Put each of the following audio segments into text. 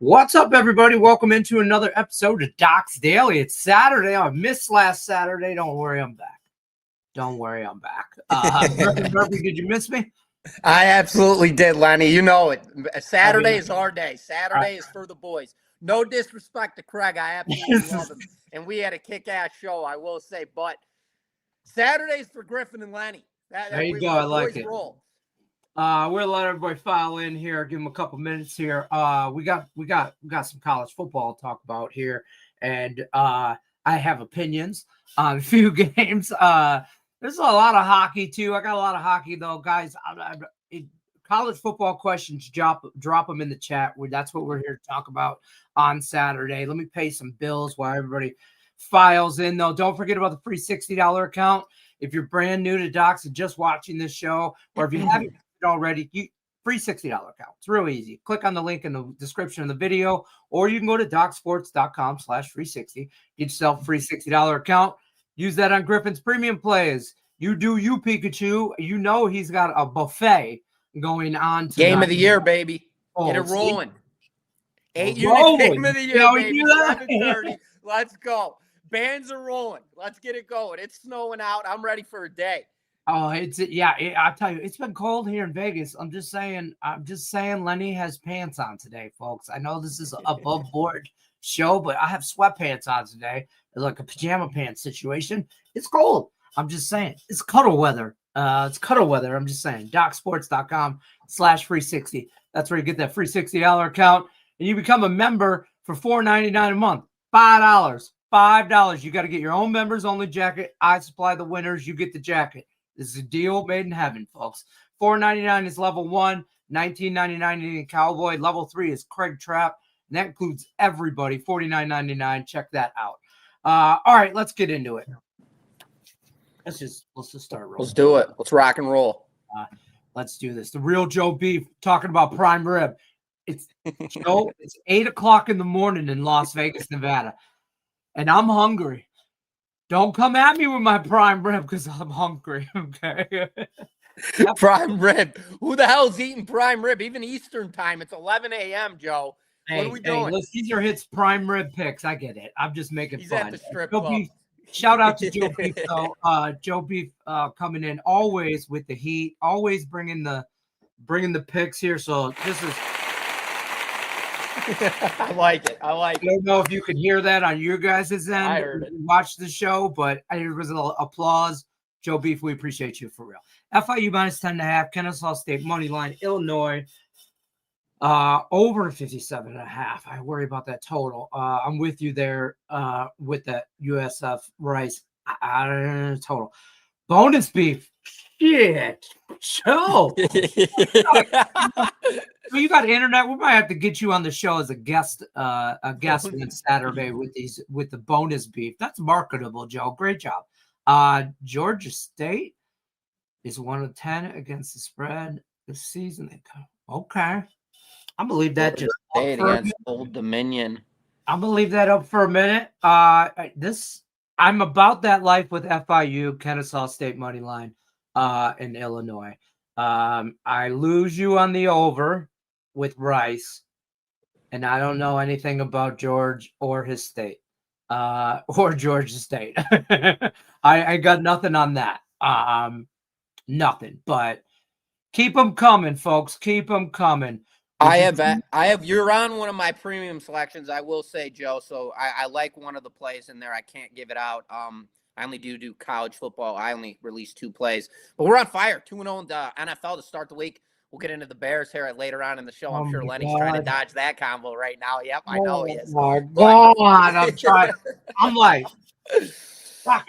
What's up, everybody? Welcome into another episode of Doc's Daily. It's Saturday. I missed last Saturday. Don't worry, I'm back. Griffin Murphy, did you miss me? I absolutely did, Lenny. You know it. Saturday is our day. Saturday is for the boys. No disrespect to Craig. I absolutely love him. And we had a kick-ass show, I will say. But Saturday's for Griffin and Lenny. There you go. I like it. Roll. We'll let everybody file in here. Give them a couple minutes here. We got some college football to talk about here, and I have opinions on a few games. There's a lot of hockey too. I got a lot of hockey though, guys. College football questions, drop them in the chat. That's what we're here to talk about on Saturday. Let me pay some bills while everybody files in though. Don't forget about the free $60 account. If you're brand new to Docs and just watching this show, or if you haven't already, free $60 account. It's real easy. Click on the link in the description of the video, or you can go to docsports.com/free60. Get yourself a free $60 account. Use that on Griffin's premium plays. You Pikachu. You know he's got a buffet going on tonight. Game of the year, baby. Get it rolling. 8-unit game of the year, baby. 7:30. Let's go. Bands are rolling. Let's get it going. It's snowing out. I'm ready for a day. Oh, I'll tell you, it's been cold here in Vegas. I'm just saying, Lenny has pants on today, folks. I know this is an above board show, but I have sweatpants on today. It's like a pajama pants situation. It's cold. I'm just saying, it's cuddle weather. I'm just saying, docsports.com/free60. That's where you get that free $60 account, and you become a member for $4.99 a month. $5. You got to get your own members only jacket. I supply the winners. You get the jacket. This is a deal made in heaven, folks. $4.99 is level 1. $19.99 in Cowboy. Level 3 is Craig Trapp. And that includes everybody. $49.99. Check that out. All right, let's get into it. Let's just start rolling. Let's do it. Let's rock and roll. Let's do this. The real Joe Beef talking about prime rib. It's 8 o'clock in the morning in Las Vegas, Nevada. And I'm hungry. Don't come at me with my prime rib because I'm hungry, okay? Prime rib. Who the hell's eating prime rib? Even Eastern time. It's 11 a.m., Joe. What are we doing? Hey, these are his prime rib picks. I get it. I'm just making He's fun. At the strip club. Shout out to Joe Beef, though. Joe Beef coming in always with the heat, always bringing the picks here. So this is... I like it. I don't know if you could hear that on your guys' end. I heard it. Watch the show, but it was a little applause. Joe Beef, we appreciate you for real. FIU minus 10.5. Kennesaw State money line. Illinois over 57.5. I worry about that total. I'm with you there with that USF Rice total. Bonus beef. Shit. Joe. You got internet. We might have to get you on the show as a guest on Saturday with the bonus beef. That's marketable, Joe. Great job. Georgia State is 1 of 10 against the spread this season. Okay. I believe that just against Old Dominion. I'm gonna leave that up for a minute. I'm about that life with FIU, Kennesaw State money line, in Illinois. I lose you on the over with Rice, and I don't know anything about George or his state, or Georgia State. I got nothing on that. Nothing. But keep them coming, folks. Keep them coming. You're on one of my premium selections, I will say, Joe. So I like one of the plays in there. I can't give it out. I only do college football. I only release 2 plays. But we're on fire. 2-0 in the NFL to start the week. We'll get into the Bears here later on in the show. I'm sure Lenny's trying to dodge that combo right now. Yep, I know he is. Oh, my God. I'm trying. I'm like,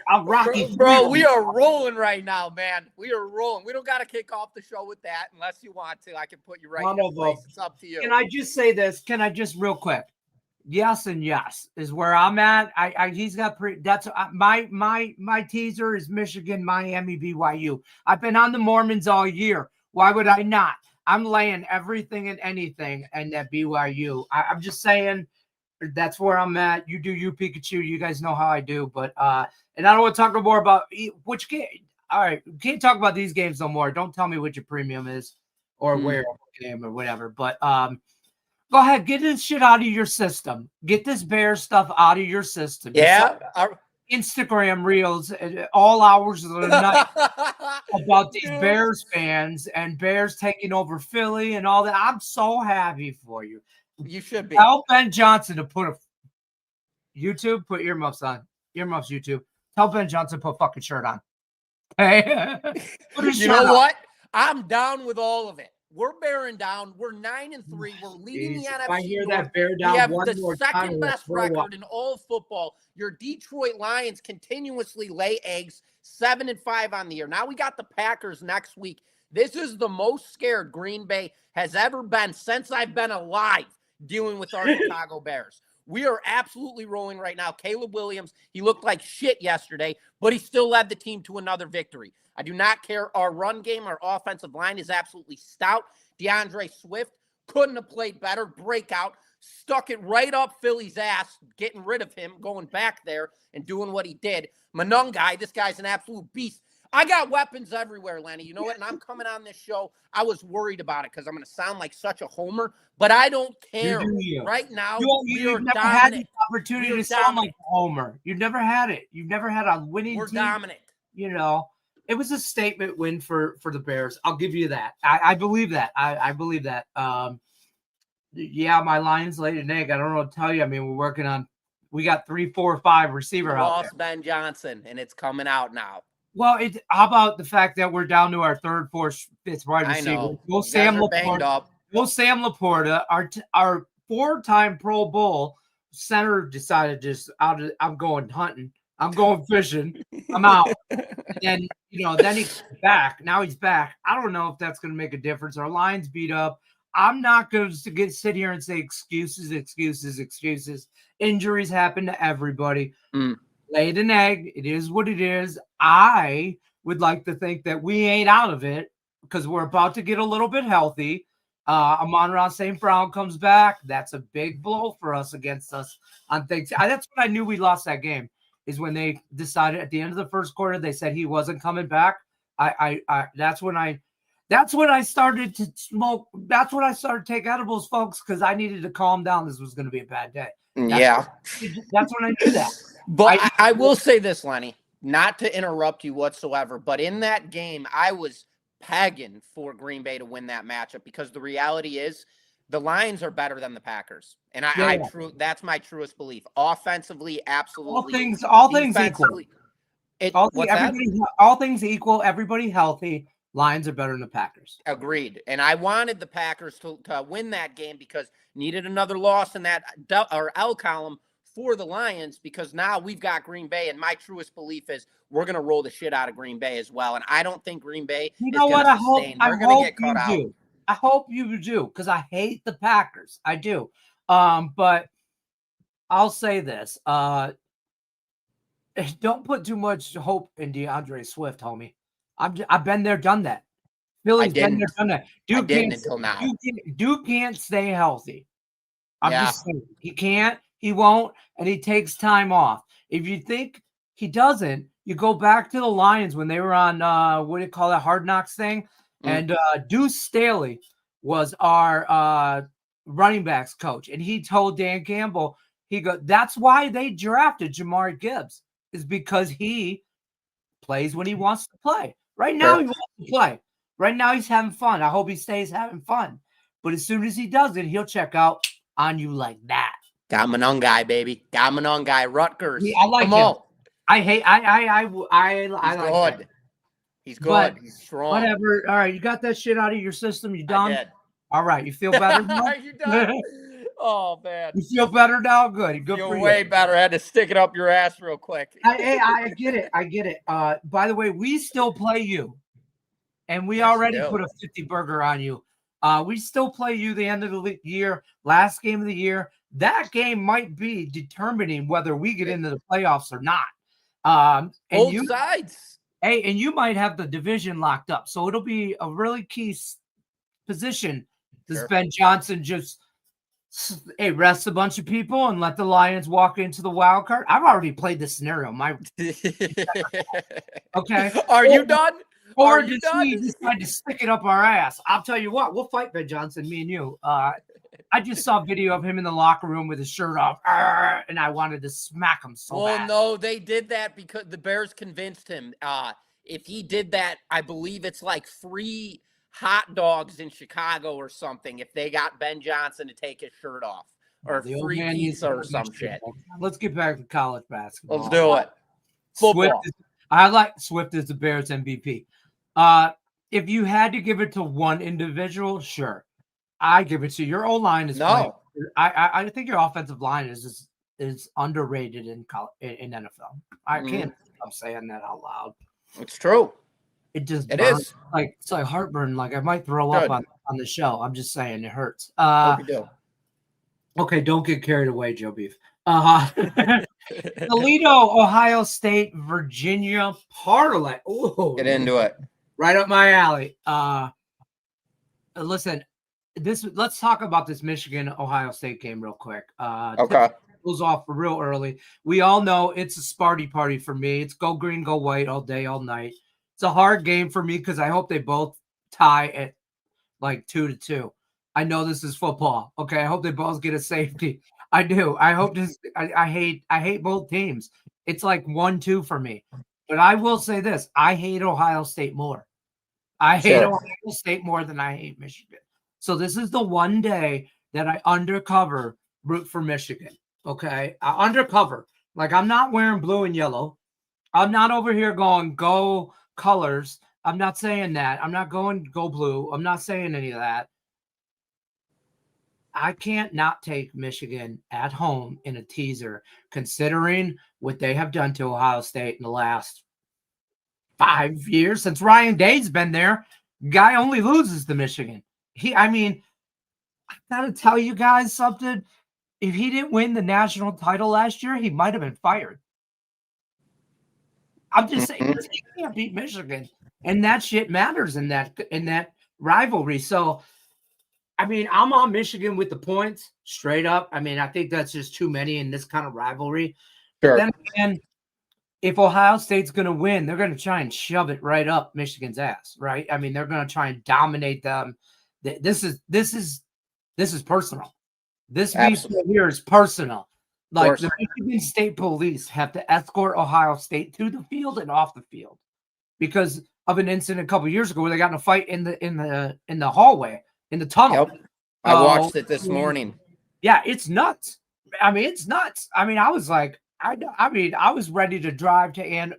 I'm Rocky. Bro, we are rolling right now, man. We are rolling. We don't got to kick off the show with that unless you want to. I can put you right in place. It's up to you. Can I just say this? Can I just real quick? Yes and yes is where I'm at. He's got my teaser is Michigan, Miami, BYU. I've been on the Mormons all year. Why would I not? I'm laying everything and anything and that BYU. I'm just saying that's where I'm at. You Pikachu. You guys know how I do. But and I don't want to talk no more about which game. All right, we can't talk about these games no more. Don't tell me what your premium is or where game or whatever. But Go ahead, get this shit out of your system. Get this Bears stuff out of your system. Yeah. Instagram reels at all hours of the night about these Bears fans and Bears taking over Philly and all that. I'm so happy for you. You should be. Tell Ben Johnson to put earmuffs on. Earmuffs, YouTube. Tell Ben Johnson to put a fucking shirt on. Hey. You know what? I'm down with all of it. We're bearing down. We're 9-3. We're leading the NFC. I hear North. that bear down. We have one the more second best record in all of football. Your Detroit Lions continuously lay eggs, 7-5 on the year. Now we got the Packers next week. This is the most scared Green Bay has ever been since I've been alive dealing with our Chicago Bears. We are absolutely rolling right now. Caleb Williams, he looked like shit yesterday, but he still led the team to another victory. I do not care. Our run game, our offensive line is absolutely stout. DeAndre Swift couldn't have played better. Breakout. Stuck it right up Philly's ass, getting rid of him, going back there and doing what he did. Manungai, this guy's an absolute beast. I got weapons everywhere, Lenny. You know what? And I'm coming on this show. I was worried about it because I'm going to sound like such a homer, but I don't care. Right now, you've never had the opportunity to sound like a homer. You've never had it. You've never had a winning team. We're dominant. You know, it was a statement win for the Bears. I'll give you that. I believe that. I believe that. Yeah, my Lions laid an egg. I don't know what to tell you. I mean, we got 3, 4, 5 receiver out there. Ben Johnson, and it's coming out now. Well, how about the fact that we're down to our third, fourth, fifth wide receiver? I know. Go Sam Laporta. Go Sam Laporta. Our 4-time Pro Bowl center decided I'm going hunting. I'm going fishing. I'm out. And then he's back. Now he's back. I don't know if that's going to make a difference. Our line's beat up. I'm not going to sit here and say excuses. Injuries happen to everybody. Laid an egg. It is what it is. I would like to think that we ain't out of it because we're about to get a little bit healthy. Amon-Ra St. Brown comes back. That's a big blow for us against us on things. That's when I knew we lost that game, is when they decided at the end of the first quarter, they said he wasn't coming back. That's when I started to smoke. That's when I started to take edibles, folks, because I needed to calm down. This was going to be a bad day. That's when I knew that. But I will say this, Lenny, not to interrupt you whatsoever, but in that game, I was pegging for Green Bay to win that matchup because the reality is the Lions are better than the Packers. And that's my truest belief. Offensively, absolutely. All things equal. All things equal, everybody healthy. Lions are better than the Packers. Agreed. And I wanted the Packers to win that game because needed another loss in that L column for the Lions because now we've got Green Bay, and my truest belief is we're going to roll the shit out of Green Bay as well. And I don't think Green Bay is going to sustain. They're going to get caught out. I hope you do because I hate the Packers. I do. But I'll say this. Don't put too much hope in DeAndre Swift, homie. I've been there, done that. Philly's been there, done that. Dude until now. Dude can't stay healthy. I'm just saying. He can't. He won't, and he takes time off. If you think he doesn't, you go back to the Lions when they were on what do you call that Hard Knocks thing, and Deuce Staley was our running backs coach, and he told Dan Campbell, that's why they drafted Jamar Gibbs, is because he plays when he wants to play. Right now he wants to play. Right now he's having fun. I hope he stays having fun. But as soon as he does it, he'll check out on you like that. Got Manungai, baby. Got Manungai. Rutgers. I like him. On. I like him. He's good. He's strong. Whatever. All right, you got that shit out of your system. You done? I did. All right, you feel better now? Are you done? Oh, man. You feel better now? Good. Good for you. Way better. I had to stick it up your ass real quick. I get it. I get it. By the way, we still play you. And we already put a 50 burger on you. We still play you the end of the year, last game of the year. That game might be determining whether we get into the playoffs or not. Both sides. Hey, and you might have the division locked up. So it'll be a really key position. Does Ben Johnson just rest a bunch of people and let the Lions walk into the wild card? I've already played this scenario. Okay. Are you done? Or does he decide to stick it up our ass? I'll tell you what, we'll fight Ben Johnson, me and you. I just saw a video of him in the locker room with his shirt off, and I wanted to smack him so bad. No, they did that because the Bears convinced him. If he did that, I believe it's like free hot dogs in Chicago or something if they got Ben Johnson to take his shirt off. Or The old free man needs pizza or to some shit. Let's get back to college basketball. Let's do it. Football. I like Swift as the Bears MVP. If you had to give it to one individual, sure. I give it to your O-line. I think your offensive line is underrated in NFL. I can't stop saying that out loud. It's true. It is like it's like heartburn. Like I might throw up on the show. I'm just saying it hurts. Hope you do. Okay, don't get carried away, Joe Beef. Toledo, Ohio State, Virginia, Parlay. Ooh, get into it. Right up my alley. Listen, let's talk about this Michigan Ohio State game real quick. Okay. Goes off real early. We all know it's a Sparty party for me. It's go green, go white all day, all night. It's a hard game for me because I hope they both tie at like 2-2. I know this is football. Okay. I hope they both get a safety. I do. I hope this. I hate both teams. It's like 1-2 for me. But I will say this: I hate Ohio State more. I hate Ohio State more than I hate Michigan. So this is the one day that I undercover root for Michigan. Okay, undercover. Like I'm not wearing blue and yellow. I'm not over here going go colors. I'm not saying that. I'm not going go blue. I'm not saying any of that. I can't not take Michigan at home in a teaser, considering what they have done to Ohio State in the last 5 years since Ryan Day's been there. Guy only loses to Michigan. I gotta tell you guys something. If he didn't win the national title last year, he might have been fired. I'm just saying he can't beat Michigan, and that shit matters in that rivalry. So. I'm on Michigan with the points, straight up. I think that's just too many in this kind of rivalry. Sure. Then again, if Ohio State's going to win, they're going to try and shove it right up Michigan's ass, right? They're going to try and dominate them. This is personal. This beef right here is personal. Like the Michigan State Police have to escort Ohio State to the field and off the field because of an incident a couple of years ago where they got in a fight in the hallway. In the tunnel. Yep. I watched it this morning. Yeah, it's nuts. It's nuts. I was like, I was ready to drive to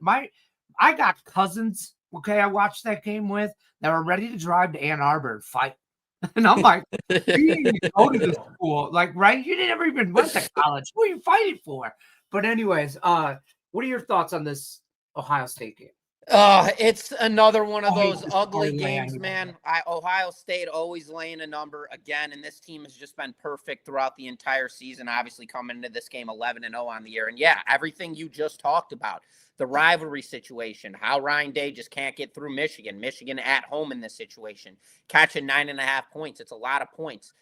I got cousins, okay, I watched that game with that were ready to drive to Ann Arbor and fight. And I'm like, you didn't even go to the school. Like, right? You never even went to college. Who are you fighting for? But anyways, what are your thoughts on this Ohio State game? It's another one of those ugly games, man. Ohio State always laying a number again, and this team has just been perfect throughout the entire season, obviously coming into this game 11-0 on the year. And yeah, everything you just talked about, the rivalry situation, how Ryan Day just can't get through Michigan at home in this situation, catching 9.5 points. It's a lot of points.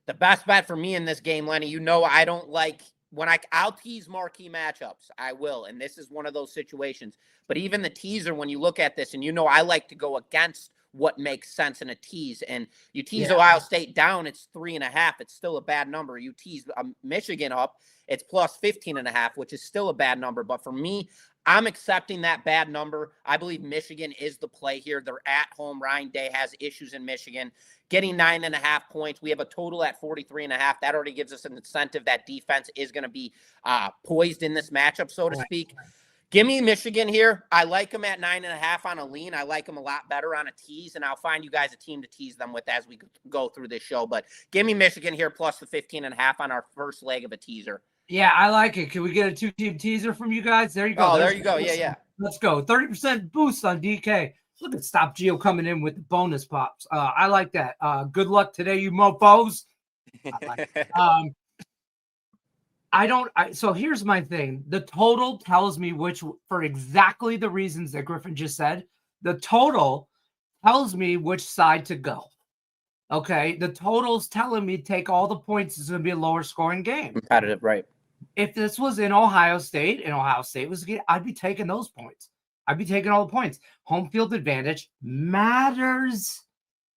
The best bet for me in this game, Lenny, I don't like when I'll tease marquee matchups. I will. And this is one of those situations. But even the teaser, when you look at this, and I like to go against what makes sense in a tease. And you tease Ohio State down, it's 3.5. It's still a bad number. You tease Michigan up, it's plus 15.5, which is still a bad number. But for me, I'm accepting that bad number. I believe Michigan is the play here. They're at home. Ryan Day has issues in Michigan. Getting 9.5 points. We have a total at 43.5. That already gives us an incentive that defense is going to be poised in this matchup, so to speak. Give me Michigan here. I like them at 9.5 on a lean. I like them a lot better on a tease, and I'll find you guys a team to tease them with as we go through this show. But give me Michigan here plus the 15.5 on our first leg of a teaser. Yeah, I like it. Can we get a 2-team teaser from you guys? There you go. Oh, there you go. Yeah. Let's go. 30% boost on DK. Look at Stop Geo coming in with the bonus pops. I like that. Good luck today, you mofos. So here's my thing. The total tells me for exactly the reasons that Griffin just said, the total tells me which side to go. Okay. The total's telling me take all the points. It's going to be a lower scoring game. Competitive, right? If this was in Ohio State and Ohio State was, I'd be taking those points. I'd be taking all the points. Home field advantage matters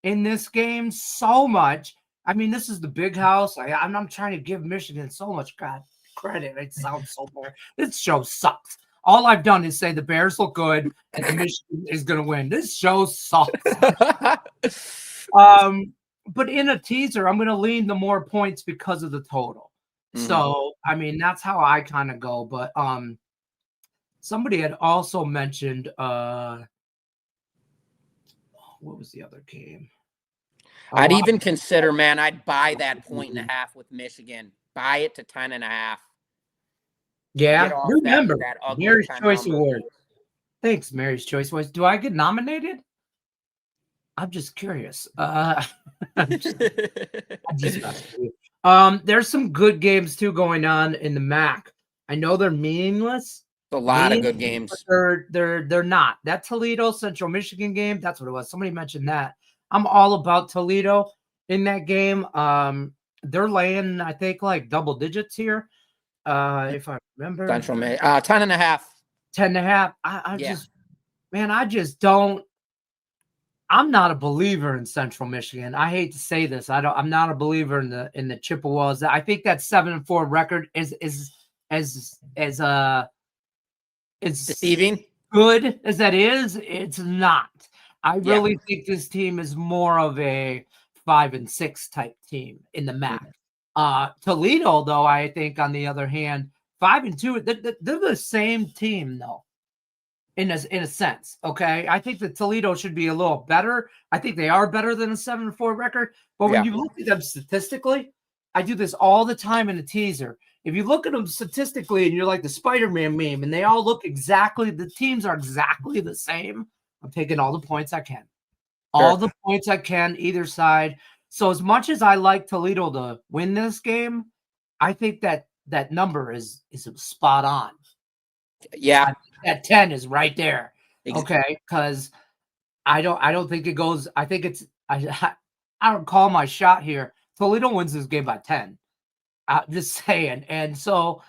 in this game so much. I mean, this is the big house. I'm trying to give Michigan so much credit. It sounds so bad. This show sucks. All I've done is say the Bears look good and Michigan is going to win. This show sucks. But in a teaser, I'm going to lean the more points because of the total. Mm-hmm. So, I mean, that's how I kind of go. But somebody had also mentioned what was the other game? I'd even consider, man, I'd buy that 1.5 with Michigan. Buy it to 10.5. Yeah, remember that Mary's Choice Award. Thanks, Mary's Choice Awards. Do I get nominated? I'm just curious. There's some good games too going on in the MAC. I know they're meaningless. A lot of good games. They're not. That Toledo Central Michigan game, that's what it was. Somebody mentioned that. I'm all about Toledo in that game. They're laying, I think, like double digits here. If I remember. Central 10.5. 10.5. I just don't. I'm not a believer in Central Michigan. I hate to say this. I'm not a believer in the Chippewas. I think that 7-4 record is deceiving. Good as that is, it's not. I really think this team is more of a 5-6 type team in the MAC. Toledo, though, I think on the other hand, 5-2. They're the same team, though. In a sense, okay. I think that Toledo should be a little better. I think they are better than a 7-4 record. But when you look at them statistically, I do this all the time in a teaser. If you look at them statistically and you're like the Spider-Man meme and they all look exactly, the teams are exactly the same, I'm taking all the points I can. All the points I can, either side. So as much as I like Toledo to win this game, I think that number is spot on. Yeah. That 10 is right there. Okay. Because I don't think it goes. I think it's I don't call my shot here. Toledo wins this game by 10. I'm just saying. And so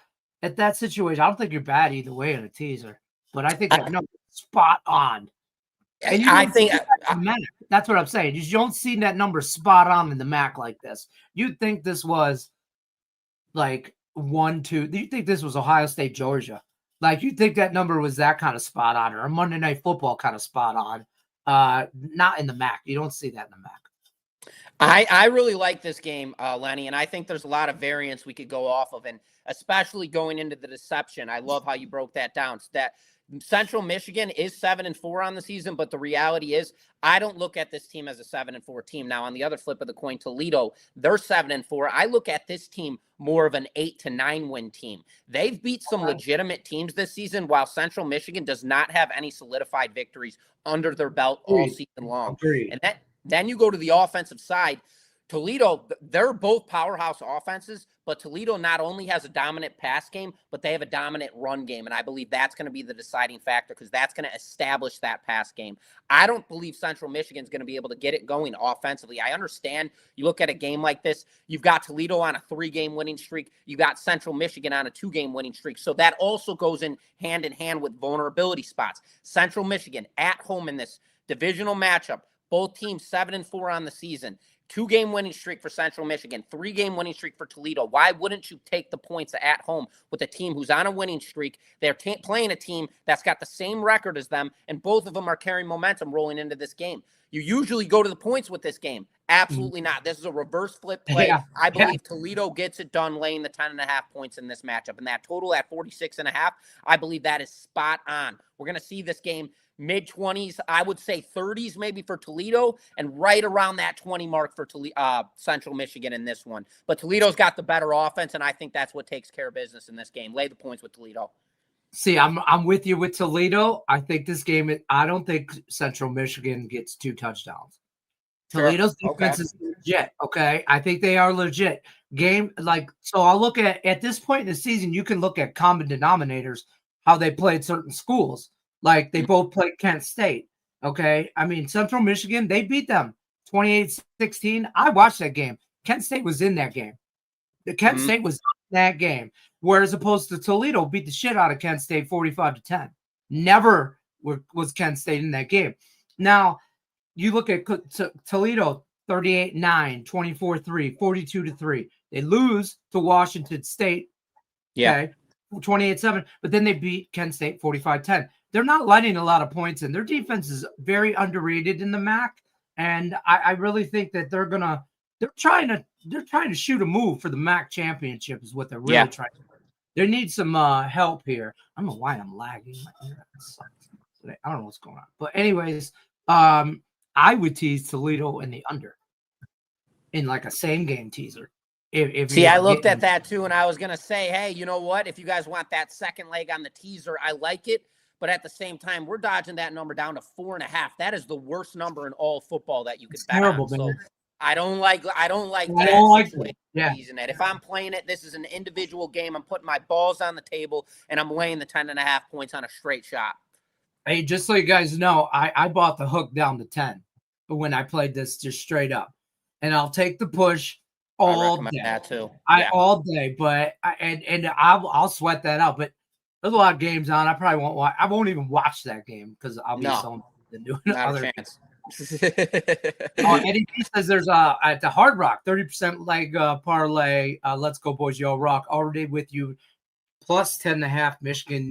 at that situation, I don't think you're bad either way in a teaser. But I think that number is spot on. And I think that's what I'm saying. You don't see that number spot on in the MAC like this. You'd think this was like 1-2. You think this was Ohio State, Georgia. Like, you think that number was that kind of spot on, or a Monday Night Football kind of spot on. Not in the MAC. You don't see that in the MAC. I really like this game, Lenny, and I think there's a lot of variance we could go off of, and especially going into the deception. I love how you broke that down. So that Central Michigan is 7-4 on the season, but the reality is I don't look at this team as a 7-4 team. Now, on the other flip of the coin, Toledo, they're 7-4. I look at this team more of an 8-9 win team. They've beat some legitimate teams this season, while Central Michigan does not have any solidified victories under their belt all season long. And then you go to the offensive side. Toledo, they're both powerhouse offenses, but Toledo not only has a dominant pass game, but they have a dominant run game. And I believe that's going to be the deciding factor, because that's going to establish that pass game. I don't believe Central Michigan's going to be able to get it going offensively. I understand you look at a game like this, you've got Toledo on a 3-game winning streak. You got Central Michigan on a 2-game winning streak. So that also goes in hand with vulnerability spots. Central Michigan at home in this divisional matchup, both teams 7-4 on the season. 2-game winning streak for Central Michigan, 3-game winning streak for Toledo. Why wouldn't you take the points at home with a team who's on a winning streak? They're playing a team that's got the same record as them, and both of them are carrying momentum rolling into this game. You usually go to the points with this game. Absolutely not. This is a reverse flip play. I believe Toledo gets it done laying the 10.5 points in this matchup. And that total at 46.5, I believe that is spot on. We're going to see this game mid-20s, I would say 30s maybe for Toledo, and right around that 20 mark for Central Michigan in this one. But Toledo's got the better offense, and I think that's what takes care of business in this game. Lay the points with Toledo. See, I'm with you with Toledo. I think this game, I don't think Central Michigan gets 2 touchdowns. Toledo's defense is legit, okay? I think they are legit. So I'll look at this point in the season, you can look at common denominators, how they played certain schools. Like, they both played Kent State, okay? I mean, Central Michigan, they beat them 28-16. I watched that game. Kent State was in that game. The Kent State was in that game. Whereas opposed to Toledo beat the shit out of Kent State 45-10. Never was Kent State in that game. Now, you look at Toledo, 38-9, 24-3, 42-3. They lose to Washington State. Okay. 28-7, but then they beat Kent State 45-10. They're not letting a lot of points in. Their defense is very underrated in the MAC, and I really think that they're trying to shoot a move for the MAC championship is what they're really trying to do. They need some help here. I don't know why I'm lagging. My internet sucks today. I don't know what's going on. But anyways, I would tease Toledo in the under in like a same game teaser. See, I looked at that too, and I was going to say, hey, you know what? If you guys want that second leg on the teaser, I like it. But at the same time, we're dodging that number down to 4.5. That is the worst number in all football that you could bet terrible, on. man. So I don't like that. Teasing it. If I'm playing it, this is an individual game. I'm putting my balls on the table, and I'm weighing the 10.5 points on a straight shot. Hey, just so you guys know, I bought the hook down to 10 when I played this just straight up. And I'll take the push all day. That too. All day, but I'll sweat that out. But there's a lot of games on. I probably won't watch. I won't even watch that game because I'll be so doing other chance. Eddie B says there's at the Hard Rock 30% leg parlay. Let's go, boys! Y'all rock. Already with you. Plus 10.5. Michigan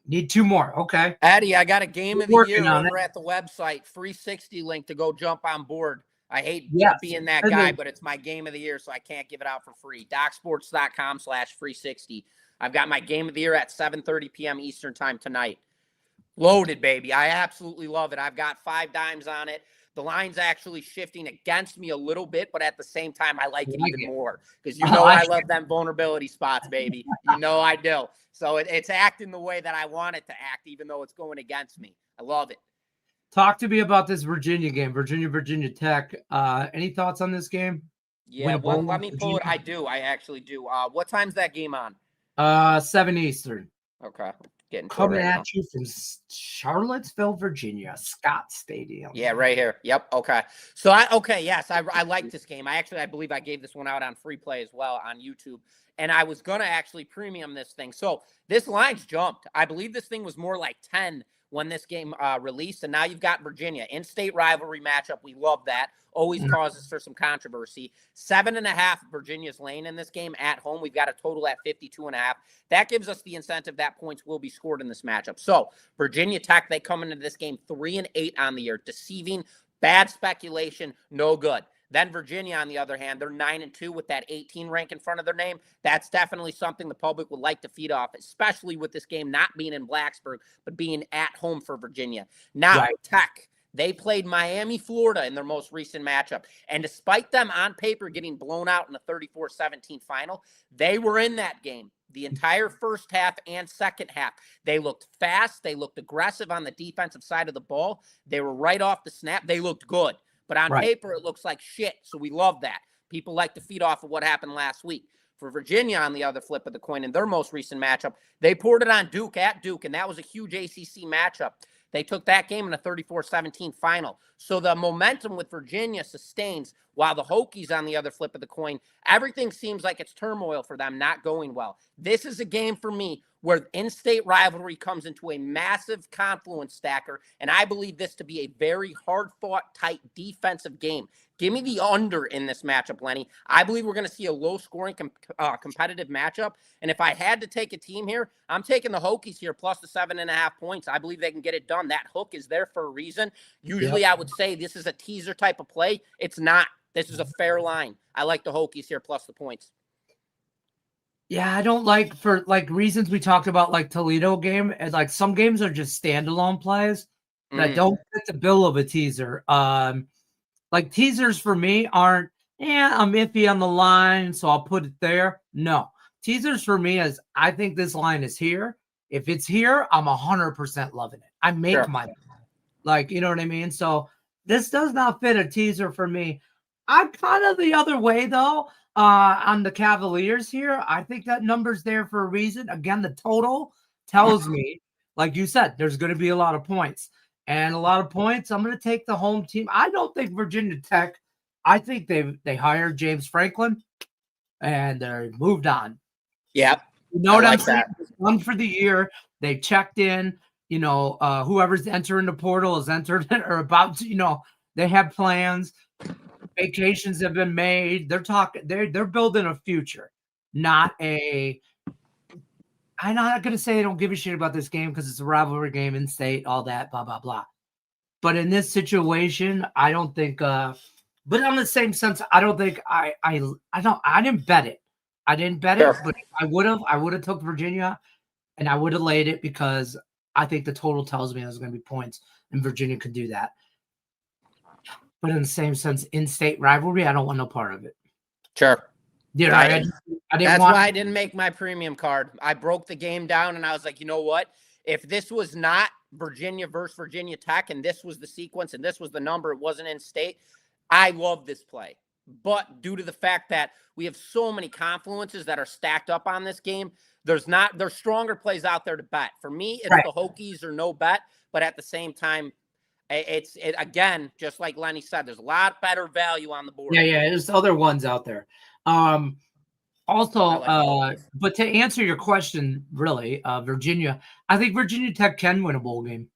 need 2 more. Okay, Eddie, I got a game of the year over at the website. Free 60 link to go jump on board. I hate being that guy, but it's my game of the year, so I can't give it out for free. DocSports.com/free60. I've got my game of the year at 7:30 p.m. Eastern time tonight. Loaded, baby. I absolutely love it. I've got 5 dimes on it. The line's actually shifting against me a little bit, but at the same time, I like it even more because I love them vulnerability spots, baby. You know I do. So it's acting the way that I want it to act, even though it's going against me. I love it. Talk to me about this Virginia game, Virginia Tech. Any thoughts on this game? Yeah, well, let me pull it. I do. I actually do. What time's that game on? 7 Eastern. Okay. Coming at you from Charlottesville, Virginia, Scott Stadium. Yeah, right here. Yep. Okay. So I like this game. I believe I gave this one out on free play as well on YouTube. And I was going to actually premium this thing. So this line's jumped. I believe this thing was more like 10 when this game released. And now you've got Virginia. In-state rivalry matchup. We love that. Always causes for some controversy. 7.5 Virginia's lane in this game at home. We've got a total at 52.5. That gives us the incentive that points will be scored in this matchup. So Virginia Tech, they come into this game 3-8 on the year. Deceiving, bad speculation, no good. Then Virginia, on the other hand, they're 9-2 with that 18 rank in front of their name. That's definitely something the public would like to feed off, especially with this game not being in Blacksburg, but being at home for Virginia. Now, Tech, they played Miami, Florida in their most recent matchup. And despite them on paper getting blown out in the 34-17 final, they were in that game the entire first half and second half. They looked fast. They looked aggressive on the defensive side of the ball. They were right off the snap. They looked good. But on paper, it looks like shit. So we love that. People like to feed off of what happened last week. For Virginia, on the other flip of the coin, in their most recent matchup, they poured it on Duke at Duke, and that was a huge ACC matchup. They took that game in a 34-17 final. So the momentum with Virginia sustains, while the Hokies, on the other flip of the coin, everything seems like it's turmoil for them, not going well. This is a game for me where in-state rivalry comes into a massive confluence stacker, and I believe this to be a very hard-fought, tight defensive game. Give me the under in this matchup, Lenny. I believe we're going to see a low-scoring competitive matchup, and if I had to take a team here, I'm taking the Hokies here plus the 7.5 points. I believe they can get it done. That hook is there for a reason. Usually I would say this is a teaser type of play. It's not. This is a fair line. I like the Hokies here plus the points. Yeah, I don't like, for like reasons we talked about, like Toledo game, and like some games are just standalone plays that don't fit the bill of a teaser. Like teasers for me aren't, I'm iffy on the line, so I'll put it there. No, teasers for me is, I think this line is here. If it's here, I'm 100% loving it. I make my, like, you know what I mean? So this does not fit a teaser for me. I'm kind of the other way though. On the Cavaliers here, I think that number's there for a reason. Again, the total tells me, like you said, there's going to be a lot of points. And a lot of points, I'm going to take the home team. I don't think Virginia Tech, I think they hired James Franklin and they moved on. Yep. You know what I'm saying? One for the year. They checked in, whoever's entering the portal is entered or about to, They have plans. Vacations have been made. They're building a future, not a. I'm not going to say I don't give a shit about this game because it's a rivalry game in state, all that, blah, blah, blah. But in this situation, I don't think, but on the same sense, I don't think I didn't bet it. I didn't bet it, but I would have took Virginia and I would have laid it because I think the total tells me there's going to be points and Virginia could do that. But in the same sense, in-state rivalry, I don't want no part of it. Sure. You know, I didn't That's why I didn't make my premium card. I broke the game down and I was like, you know what? If this was not Virginia versus Virginia Tech and this was the sequence and this was the number, it wasn't in state, I love this play. But due to the fact that we have so many confluences that are stacked up on this game, there's stronger plays out there to bet. For me, it's the Hokies or no bet. But at the same time, it's again, just like Lenny said, there's a lot better value on the board. Yeah, there's other ones out there. Also, but to answer your question, really, Virginia, I think Virginia Tech can win a bowl game.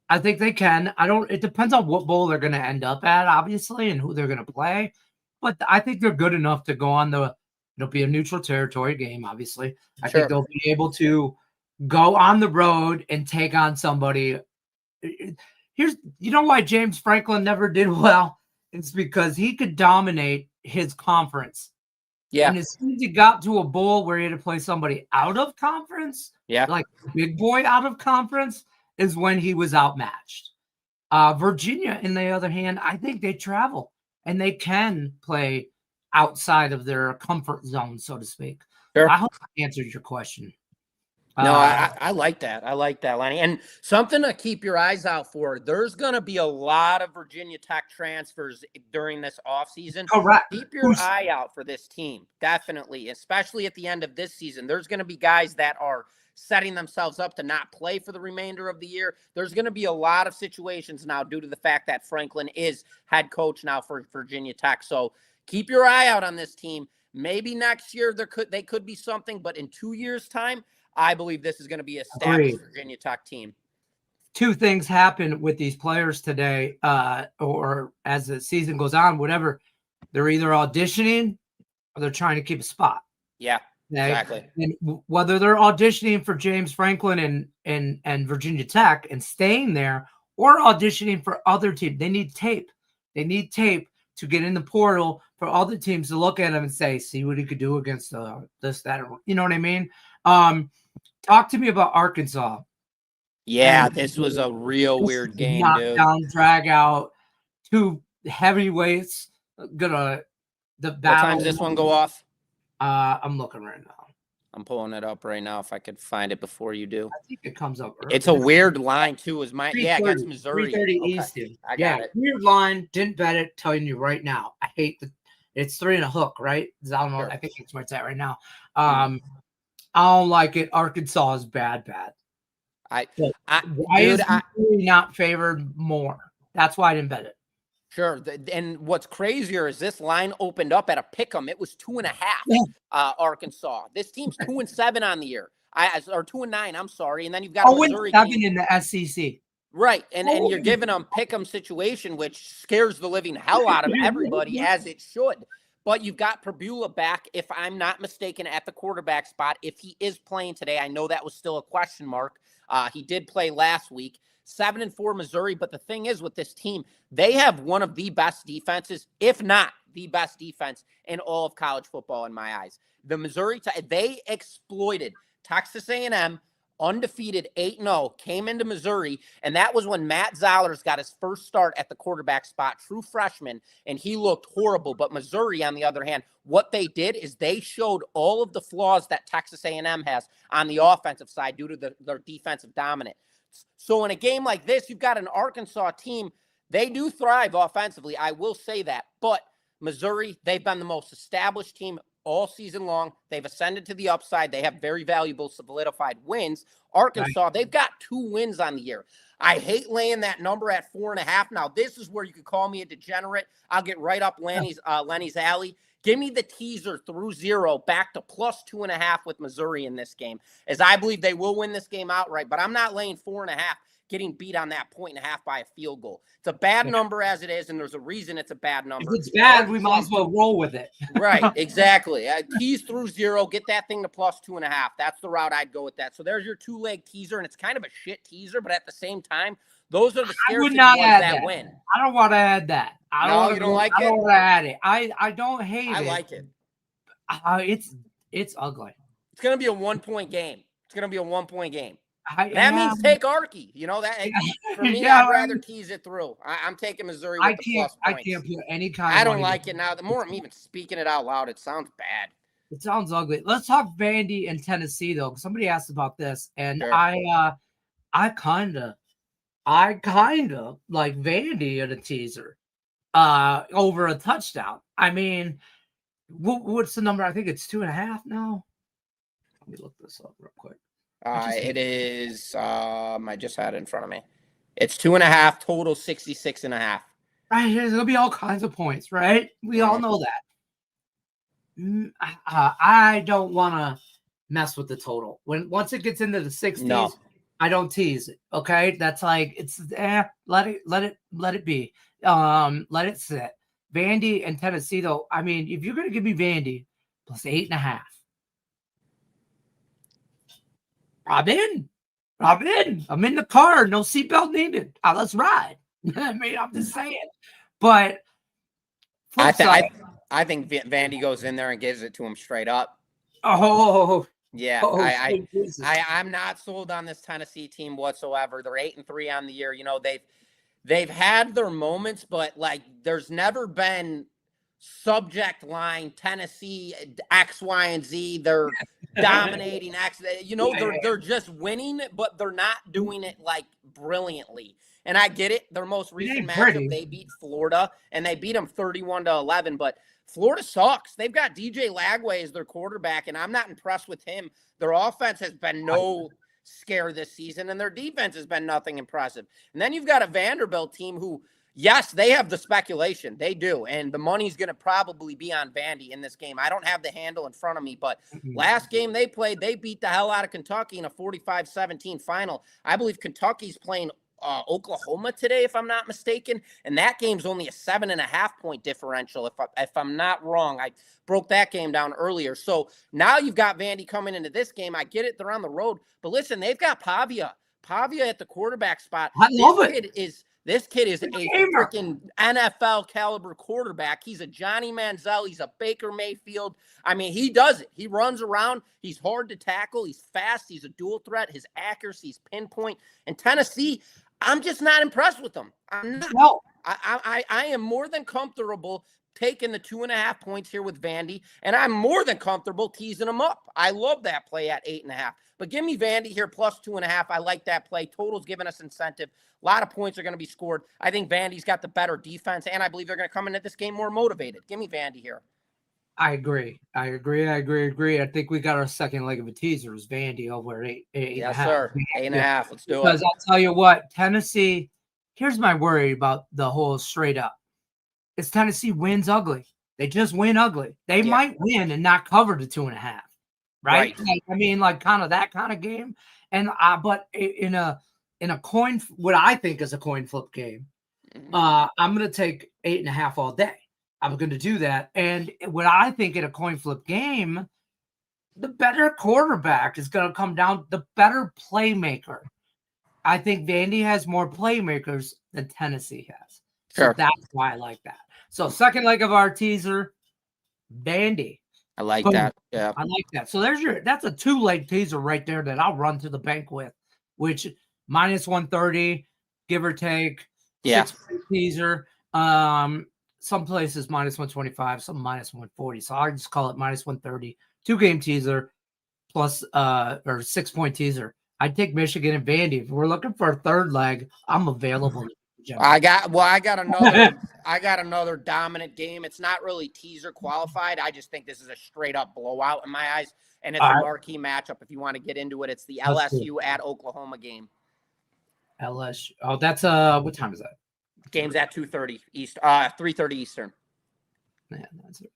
I think they can. It depends on what bowl they're going to end up at, obviously, and who they're going to play. But I think they're good enough to go on it'll be a neutral territory game, obviously. I think they'll be able to go on the road and take on somebody. You know why James Franklin never did well? It's because he could dominate his conference. Yeah. And as soon as he got to a bowl where he had to play somebody out of conference, like big boy out of conference, is when he was outmatched. Virginia, on the other hand, I think they travel and they can play outside of their comfort zone, so to speak. Sure. I hope I answered your question. No, I like that. I like that, Lenny. And something to keep your eyes out for. There's going to be a lot of Virginia Tech transfers during this offseason. Correct. Keep your eye out for this team, definitely, especially at the end of this season. There's going to be guys that are setting themselves up to not play for the remainder of the year. There's going to be a lot of situations now due to the fact that Franklin is head coach now for Virginia Tech. So keep your eye out on this team. Maybe next year they could be something, but in 2 years' time, I believe this is going to be a established Virginia Tech team. Two things happen with these players today, or as the season goes on, whatever. They're either auditioning or they're trying to keep a spot. Yeah, okay? Exactly. And whether they're auditioning for James Franklin and Virginia Tech and staying there or auditioning for other teams, they need tape. They need tape to get in the portal for other teams to look at him and say, see what he could do against this, that, or, you know what I mean? Talk to me about Arkansas. Yeah, this was a real weird game, dude. Knockdown, drag out, two heavyweights. The battle. What time does this one go off? I'm looking right now. I'm pulling it up right now if I could find it before you do. I think it comes up early. It's a weird line, too. Against Missouri. 3:30 Eastern. I got it. Weird line. Didn't bet it. Telling you right now. I hate it's 3 and a hook, right? I don't know. Sure. I think it's where it's at right now. I don't like it. Arkansas is bad. Why is Missouri not favored more? That's why I didn't bet it. Sure. And what's crazier is this line opened up at a pick'em. It was 2.5. Arkansas. This team's 2-7 on the year. Or 2-9. I'm sorry. And then you've got a Missouri 7 team in the SEC. Right. And you're giving them pick'em situation, which scares the living hell out of everybody, as it should. But you've got Perbula back, if I'm not mistaken, at the quarterback spot. If he is playing today, I know that was still a question mark. He did play last week. 7-4 Missouri. But the thing is with this team, they have one of the best defenses, if not the best defense in all of college football in my eyes. The Missouri, they exploited Texas A&M, undefeated 8-0, came into Missouri, and that was when Matt Zollers got his first start at the quarterback spot, true freshman, and he looked horrible. But Missouri, on the other hand, what they did is they showed all of the flaws that Texas A&M has on the offensive side due to their defensive dominance. So in a game like this, you've got an Arkansas team. They do thrive offensively, I will say that. But Missouri, they've been the most established team all season long. They've ascended to the upside. They have very valuable solidified wins. Arkansas, They've got 2 wins on the year. I hate laying that number at 4.5. Now, this is where you could call me a degenerate. I'll get right up Lenny's alley. Give me the teaser through 0 back to plus 2.5 with Missouri in this game, as I believe they will win this game outright. But I'm not laying 4.5. getting beat on that 1.5 by a field goal. It's a bad number as it is, and there's a reason it's a bad number. If it's bad, we might as well roll with it. Right, exactly. Tease through 0, get that thing to plus 2.5. That's the route I'd go with that. So there's your 2-leg teaser, and it's kind of a shit teaser, but at the same time, those are the scarcity ones that win. I don't want to add that. You don't like it? I don't want to add it. I don't hate it. I like it. It's ugly. It's going to be a 1-point game. It's going to be a 1-point game. That means take Arky. You know that for me. I'd rather tease it through. I'm taking Missouri with the plus points. I can't put any kind. I don't like it now. The more I'm even speaking it out loud, it sounds bad. It sounds ugly. Let's talk Vandy and Tennessee though. Somebody asked about this, and sure. I kind of like Vandy in a teaser over a touchdown. I mean, what's the number? I think it's 2.5 now. Let me look this up real quick. It is. I just had it in front of me. It's 2.5 total, 66.5. Right, there's gonna be all kinds of points, right? We all know that. I don't want to mess with the total. Once it gets into the 60s, I don't tease it. Okay, that's like it's let it be. Let it sit. Vandy and Tennessee, though. I mean, if you're gonna give me Vandy plus 8.5. I'm in. I'm in the car. No seatbelt needed. Let's ride. I mean, I'm just saying. But I think Vandy goes in there and gives it to him straight up. Oh, yeah. I'm not sold on this Tennessee team whatsoever. They're 8-3 on the year. You know, they've had their moments, but like there's never been subject line Tennessee X, Y, and Z. They're dominating X. You know, they're just winning, but they're not doing it like brilliantly. And I get it. Their most recent matchup, they beat Florida, and they beat them 31-11. But Florida sucks. They've got DJ Lagway as their quarterback, and I'm not impressed with him. Their offense has been no scare this season, and their defense has been nothing impressive. And then you've got a Vanderbilt team who, yes, they have the speculation. They do. And the money's going to probably be on Vandy in this game. I don't have the handle in front of me, but last game they played, they beat the hell out of Kentucky in a 45-17 final. I believe Kentucky's playing Oklahoma today, if I'm not mistaken. And that game's only a 7.5-point differential, if I'm not wrong. I broke that game down earlier. So now you've got Vandy coming into this game. I get it. They're on the road. But listen, they've got Pavia at the quarterback spot. I love it. This kid is a freaking NFL caliber quarterback. He's a Johnny Manziel. He's a Baker Mayfield. I mean, he does it. He runs around. He's hard to tackle. He's fast. He's a dual threat. His accuracy is pinpoint. And Tennessee, I'm just not impressed with them. I'm not. No. I am more than comfortable taking the 2.5 points here with Vandy, and I'm more than comfortable teasing them up. I love that play at 8.5. But give me Vandy here plus 2.5. I like that play. Total's giving us incentive. A lot of points are going to be scored. I think Vandy's got the better defense, and I believe they're going to come into this game more motivated. Give me Vandy here. I agree. I think we got our second leg of a teaser is Vandy over 8. Yes, sir. 8.5. Let's do it. Because I'll tell you what, Tennessee, here's my worry about the whole straight up. Is Tennessee wins ugly. They just win ugly. They might win and not cover the 2.5. Right? Like, I mean, like kind of that kind of game. And but in a coin, what I think is a coin flip game, I'm going to take 8.5 all day. I'm going to do that. And what I think in a coin flip game, the better quarterback is going to come down, the better playmaker. I think Vandy has more playmakers than Tennessee has. So that's why I like that. So second leg of our teaser, Vandy. I like that. Yeah. I like that. So that's a 2-leg teaser right there that I'll run to the bank with, which minus 130, give or take. Yeah. 6 teaser. Some places minus 125, some minus 140. So I just call it minus 130. 2-game teaser plus or 6-point teaser. I'd take Michigan and Vandy. If we're looking for a third leg, I'm available. I got another dominant game. It's not really teaser qualified. I just think this is a straight up blowout in my eyes. And it's a marquee matchup. If you want to get into it, it's the LSU at Oklahoma game. LSU. Oh, that's what time is that? Game's at 2:30 East, 3:30 Eastern. Man, that's it.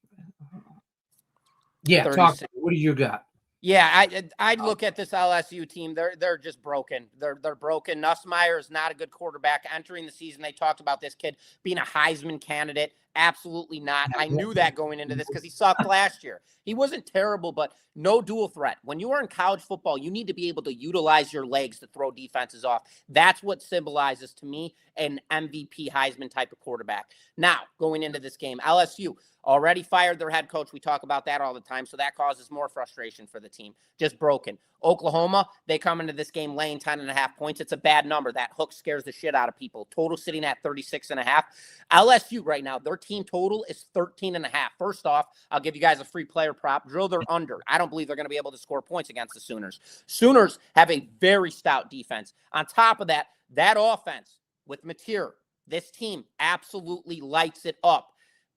Yeah, talk. What do you got? Yeah, I'd look at this LSU team. They're just broken. They're broken. Nussmeier is not a good quarterback. Entering the season, they talked about this kid being a Heisman candidate. Absolutely not. I knew that going into this because he sucked last year. He wasn't terrible, but no dual threat. When you are in college football, you need to be able to utilize your legs to throw defenses off. That's what symbolizes to me an MVP Heisman type of quarterback. Now, going into this game, LSU already fired their head coach. We talk about that all the time, so that causes more frustration for the team. Just broken. Oklahoma, they come into this game laying 10.5 points. It's a bad number. That hook scares the shit out of people. Total sitting at 36.5. LSU right now, their team total is 13.5. First off, I'll give you guys a free player prop. Drill their under. I don't believe they're going to be able to score points against the Sooners. Sooners have a very stout defense. On top of that, that offense with Mateer, this team absolutely lights it up.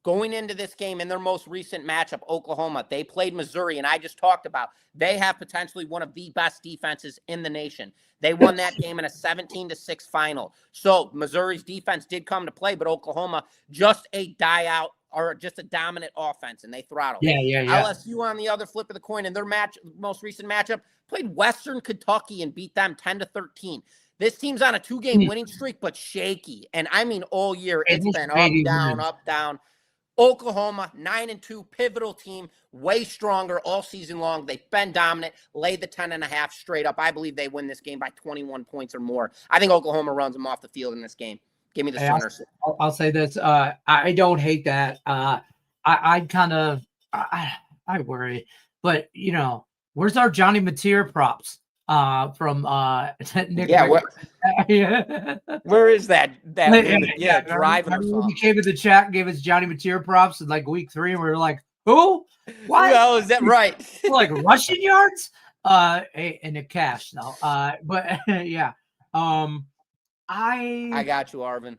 Going into this game in their most recent matchup, Oklahoma, they played Missouri, and I just talked about they have potentially one of the best defenses in the nation. They won that game in a 17-6 final. So Missouri's defense did come to play, but Oklahoma just a die-out or just a dominant offense, and they throttled. Yeah. LSU on the other flip of the coin in their most recent matchup played Western Kentucky and beat them 10-13. This team's on a 2-game winning streak, but shaky. And I mean all year, it's been up, down. Oklahoma, 9-2, pivotal team, way stronger all season long. They've been dominant, laid the 10.5 straight up. I believe they win this game by 21 points or more. I think Oklahoma runs them off the field in this game. Give me the Sooners. I'll say this. I don't hate that. I worry. But, where's our Johnny Mateer props? From Nick. Yeah, where is that? Driving us off. He came in the chat and gave us Johnny Mateer props in like week 3, and we were like, who? What? Well, is that right? Like rushing yards? And the cash now. But yeah. I got you, Arvin.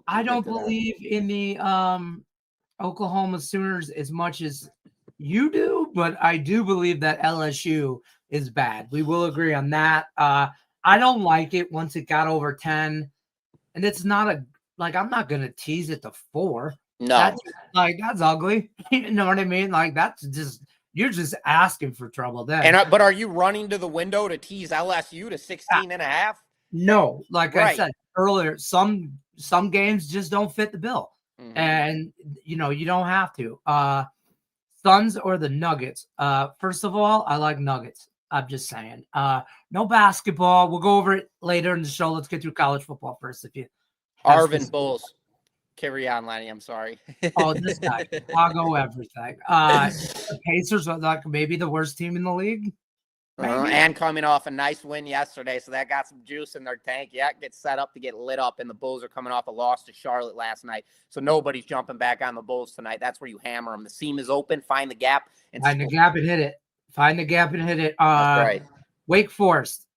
I don't believe in the Oklahoma Sooners as much as you do, but I do believe that LSU is bad. We will agree on that. I don't like it once it got over 10. And it's not I'm not going to tease it to 4. No. That's ugly. You know what I mean? Like, you're just asking for trouble then. But are you running to the window to tease LSU to 16.5? No. I said earlier, some games just don't fit the bill. Mm-hmm. And, you don't have to. Suns or the Nuggets. First of all, I like Nuggets. I'm just saying. No basketball. We'll go over it later in the show. Let's get through college football first. If you Arvin Bulls. Carry on, Lenny. I'm sorry. Oh, this guy. Chicago everything. The Pacers are maybe the worst team in the league. And coming off a nice win yesterday, so that got some juice in their tank. Yeah, get set up to get lit up, and the Bulls are coming off a loss to Charlotte last night, so nobody's jumping back on the Bulls tonight. That's where you hammer them. The seam is open. Find the gap. Find the gap and hit it. Find the gap and hit it. That's right. Wake Forest.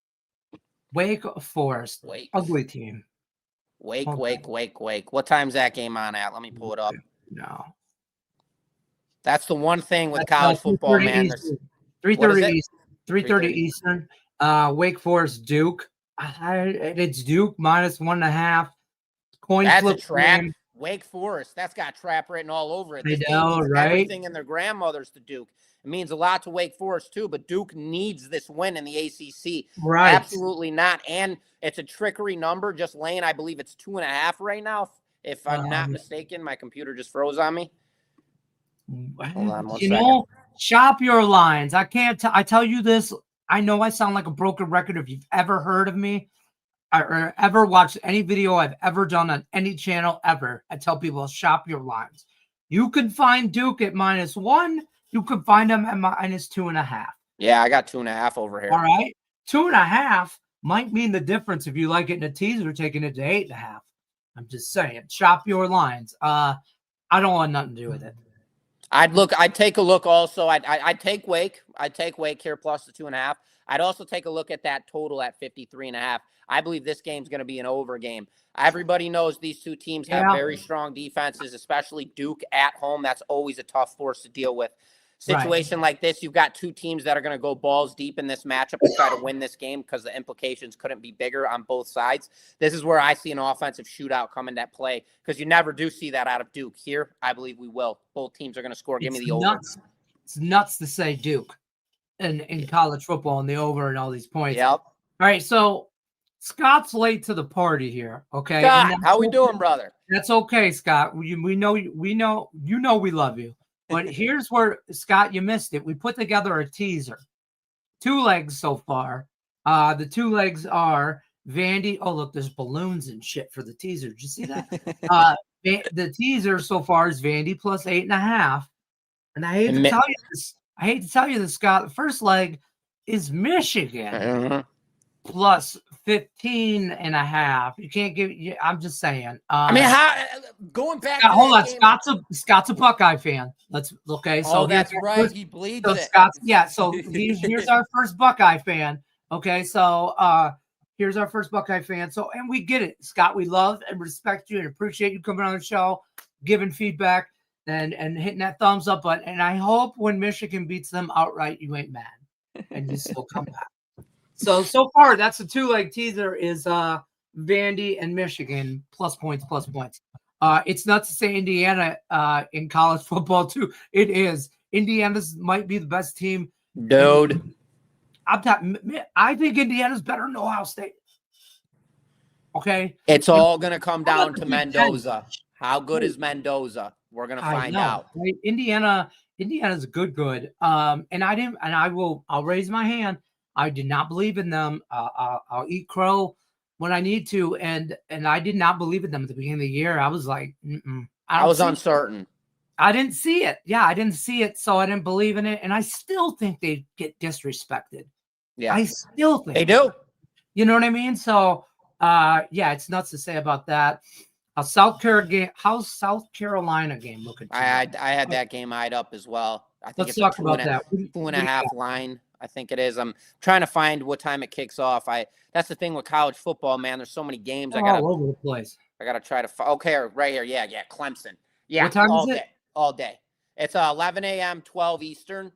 Ugly team. Wake. What time's that game on at? Let me pull it up. No. That's the one thing with college football, man. 3:30 Eastern. 3:30 Eastern. Wake Forest, Duke. It's Duke -1.5. Coin That's flip a trap. game. Wake Forest. That's got trap written all over it. They know, right? Everything in their grandmothers to Duke. It means a lot to Wake Forest too, but Duke needs this win in the ACC. Right. Absolutely not. And it's a trickery number. Just laying, I believe it's 2.5 right now. If I'm not mistaken, my computer just froze on me. Hold on one second. Shop your lines. I can't. I tell you this. I know I sound like a broken record. If you've ever heard of me or ever watched any video I've ever done on any channel ever, I tell people shop your lines. You can find Duke at -1. You can find them at -2.5. Yeah, I got 2.5 over here. All right, 2.5 might mean the difference if you like it in a teaser, taking it to 8.5. I'm just saying, shop your lines. I don't want nothing to do with it. I'd take a look also. I'd take Wake. I'd take Wake here plus the 2.5. I'd also take a look at that total at 53.5. I believe this game's going to be an over game. Everybody knows these two teams have very strong defenses, especially Duke at home. That's always a tough force to deal with. Situation like this, you've got two teams that are going to go balls deep in this matchup and try to win this game because the implications couldn't be bigger on both sides. This is where I see an offensive shootout come into play because you never do see that out of Duke. Here, I believe we will. Both teams are going to score. Give me the over. It's nuts to say Duke. in college football and the over and all these points. Yep. All right, so Scott's late to the party here. Okay, Scott, how we doing, brother? That's okay, Scott. We know we love you. But here's where, Scott, you missed it. We put together a teaser. 2 legs so far. The 2 legs are Vandy. Oh, look, there's balloons and shit for the teaser. Did you see that? The teaser so far is Vandy plus 8.5. And I hate to tell you this, Scott. The first leg is Michigan plus 15.5. You can't give. I'm just saying. I mean, how going back? Scott, to hold on, game, Scott's a Buckeye fan. Let's okay. So that's right. He bleeds so it. Scott's, yeah. So here's our first Buckeye fan. Okay, so here's our first Buckeye fan. So, and we get it, Scott. We love and respect you and appreciate you coming on the show, giving feedback and hitting that thumbs up button. And I hope when Michigan beats them outright, you ain't mad and you still come back. So far, that's a 2-leg teaser is Vandy and Michigan plus points. It's not to say Indiana in college football too. It is. Indiana's might be the best team. Dude. I think Indiana's better than Ohio State. Okay. It's all going to come down to Mendoza. How good is Mendoza? We're going to find out. Right? Indiana's good. I'll raise my hand. I did not believe in them. I'll eat crow when I need to. And I did not believe in them at the beginning of the year. I was like, I was uncertain. I didn't see it. Yeah, I didn't see it. So I didn't believe in it. And I still think they get disrespected. Yeah. I still think they do. You know what I mean? So, yeah, it's nuts to say about that. How's South Carolina game looking? I had that game eyed up as well. I think Let's talk about that. 2.5 line. I think it is. I'm trying to find what time it kicks off. That's the thing with college football, man. There's so many games. All over the place. I gotta try to. Okay, right here. Yeah. Clemson. Yeah. What time is it? All day. It's 11 a.m., 12 Eastern.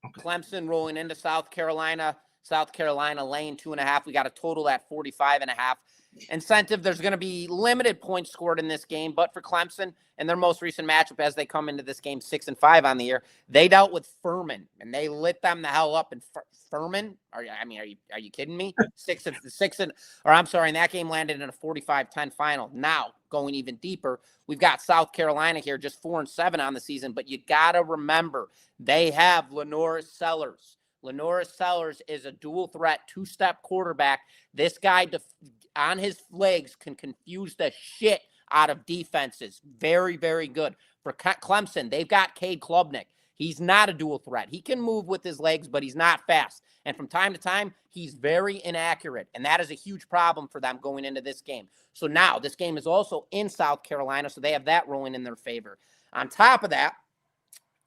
Okay. Clemson rolling into South Carolina. South Carolina laying 2.5. We got a total at 45.5. Incentive, there's going to be limited points scored in this game, but for Clemson and their most recent matchup as they come into this game 6-5 on the year, they dealt with Furman and they lit them the hell up. And Furman, are you kidding me? In that game landed in a 45-10 final. Now going even deeper, we've got South Carolina here, just 4-7 on the season, but you got to remember they have Lenore Sellers. Lenore Sellers is a dual threat, 2-step quarterback. This guy on his legs can confuse the shit out of defenses. Very, very good. For Clemson, they've got Cade Klubnik. He's not a dual threat. He can move with his legs, but he's not fast. And from time to time, he's very inaccurate. And that is a huge problem for them going into this game. So now this game is also in South Carolina, so they have that rolling in their favor. On top of that,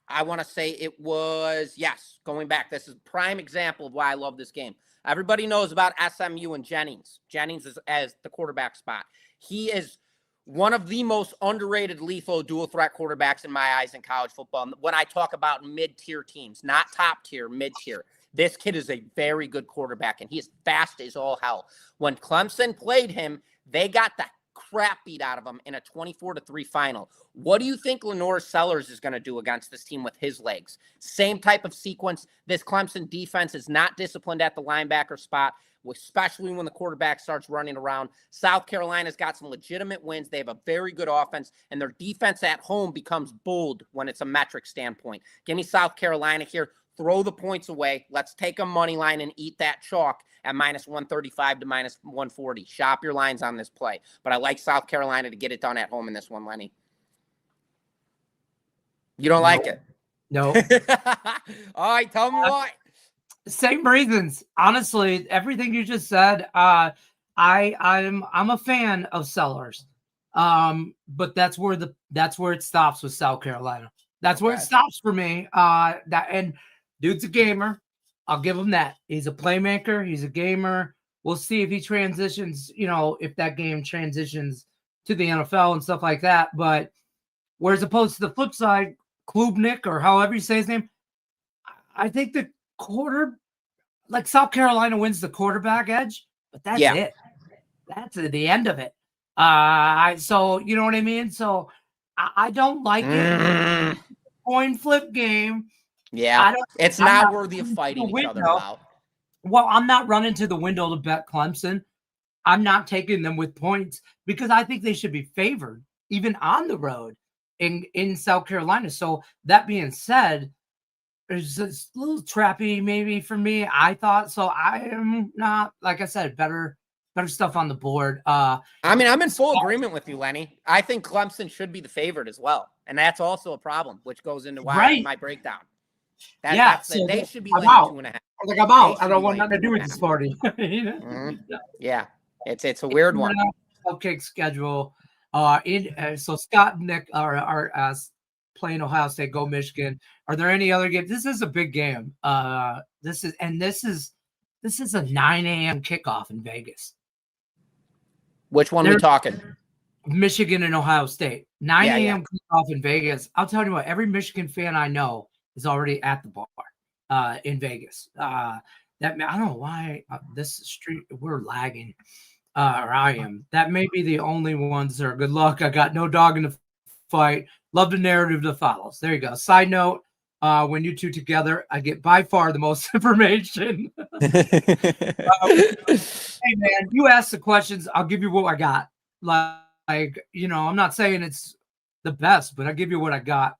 I want to say it was, going back. This is a prime example of why I love this game. Everybody knows about SMU and Jennings. Jennings is as the quarterback spot. He is one of the most underrated lethal dual threat quarterbacks in my eyes in college football. When I talk about mid-tier teams, not top tier, mid-tier, this kid is a very good quarterback, and he is fast as all hell. When Clemson played him, they got the crap beat out of him in a 24-3 final. What do you think Lenore Sellers is going to do against this team with his legs? Same type of sequence. This Clemson defense is not disciplined at the linebacker spot, especially when the quarterback starts running around. South Carolina's got some legitimate wins. They have a very good offense, and their defense at home becomes bold when it's a metric standpoint. Give me South Carolina here. Throw the points away. Let's take a money line and eat that chalk at -135 to -140. Shop your lines on this play. But I like South Carolina to get it done at home in this one, Lenny. You don't like it? No. All right, tell me why. Same reasons. Honestly, everything you just said, I'm a fan of Sellers. But that's where it stops with South Carolina. That's where it stops for me. And dude's a gamer. I'll give him that. He's a playmaker. He's a gamer. We'll see if he transitions, if that game transitions to the NFL and stuff like that. But whereas opposed to the flip side, Klubnik or however you say his name, I think the South Carolina wins the quarterback edge, but that's it. That's the end of it. So you know what I mean? So I don't like it. Coin flip game. Yeah, it's I'm not not worthy of running to fighting the each other window. about. Well, I'm not running to the window to bet Clemson. I'm not taking them with points because I think they should be favored even on the road in South Carolina. So that being said, it's just a little trappy maybe for me. I thought so. I am not, like I said, better stuff on the board. I mean, I'm in full agreement with you, Lenny. I think Clemson should be the favorite as well, and that's also a problem, which goes into why my breakdown. So They should be I'm laying out. 2.5. I was like, I'm out. I should don't be want laying nothing to do with 2.5. this party. Yeah, it's a weird one. Cupcake schedule. So Scott and Nick are playing Ohio State. Go Michigan. Are there any other games? This is a big game. This is a 9 a.m. kickoff in Vegas. Which one we talking? Michigan and Ohio State. 9 a.m. Yeah. kickoff in Vegas. I'll tell you what, every Michigan fan I know is already at the bar in Vegas. I don't know why this street we're lagging. Or I am. That may be the only ones that are good luck. I got no dog in the fight. Love the narrative that follows. There you go. Side note, when you two together, I get by far the most information. Hey, man, you ask the questions. I'll give you what I got. I'm not saying it's the best, but I'll give you what I got.